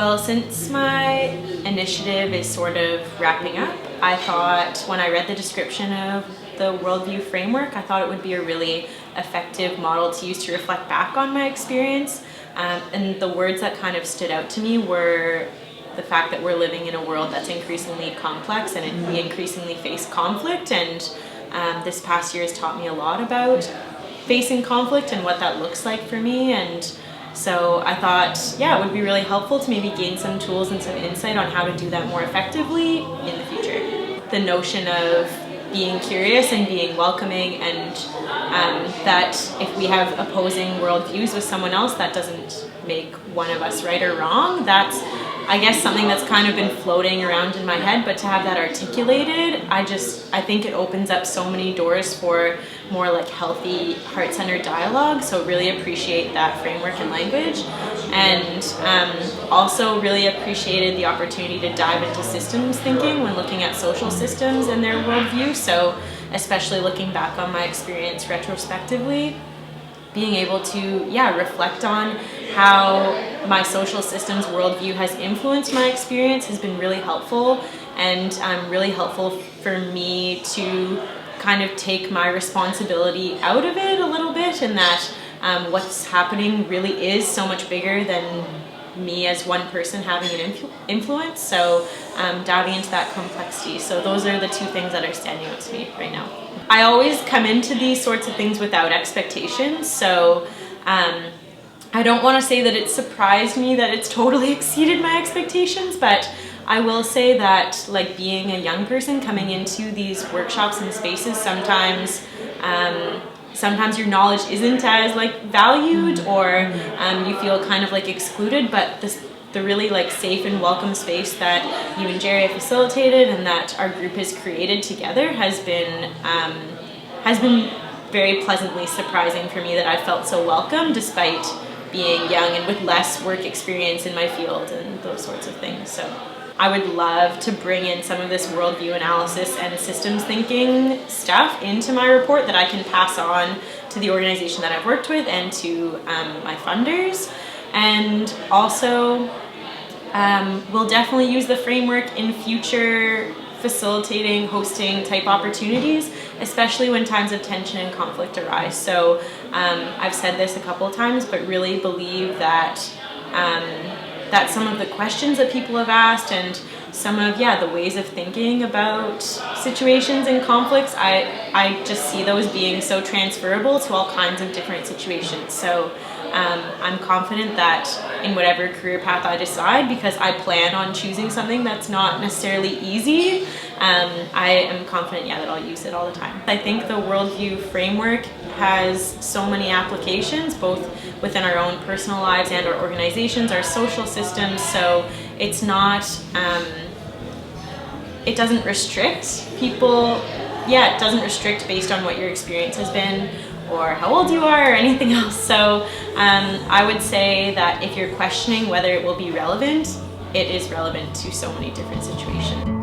Well, since my initiative is sort of wrapping up, I thought when I read the description of the Worldview framework, I thought it would be a really effective model to use to reflect back on my experience. And the words that kind of stood out to me were the fact that we're living in a world that's increasingly complex and we increasingly face conflict. And this past year has taught me a lot about facing conflict and what that looks like for me. And so I thought, yeah, it would be really helpful to maybe gain some tools and some insight on how to do that more effectively in the future. The notion of being curious and being welcoming, and that if we have opposing worldviews with someone else, that doesn't make one of us right or wrong. That's, I guess, something that's kind of been floating around in my head, but to have that articulated, I think it opens up so many doors for more like healthy, heart-centered dialogue. So really appreciate that framework and language, and also really appreciated the opportunity to dive into systems thinking when looking at social systems and their worldview. So especially looking back on my experience retrospectively, being able to, reflect on how my social systems worldview has influenced my experience has been really helpful, and really helpful for me to kind of take my responsibility out of it a little bit, and that what's happening really is so much bigger than me as one person having an influence. So diving into that complexity. So those are the two things that are standing out to me right now. I always come into these sorts of things without expectations. So I don't want to say that it surprised me that it's totally exceeded my expectations, but I will say that, like, being a young person coming into these workshops and spaces, sometimes your knowledge isn't as valued, or you feel kind of excluded, but the really safe and welcome space that you and Jerry have facilitated and that our group has created together has been very pleasantly surprising for me, that I felt so welcome despite being young and with less work experience in my field and those sorts of things. So I would love to bring in some of this worldview analysis and systems thinking stuff into my report that I can pass on to the organization that I've worked with and to my funders. And also, we'll definitely use the framework in future facilitating, hosting type opportunities, especially when times of tension and conflict arise. So I've said this a couple of times, but really believe that that some of the questions that people have asked and some of the ways of thinking about situations and conflicts, I just see those being so transferable to all kinds of different situations. So I'm confident that in whatever career path I decide, because I plan on choosing something that's not necessarily easy, I am confident that I'll use it all the time. I think the Worldview framework has so many applications, both within our own personal lives and our organizations, our social systems. So it's not, it doesn't restrict people. It doesn't restrict based on what your experience has been or how old you are or anything else. So I would say that if you're questioning whether it will be relevant, it is relevant to so many different situations.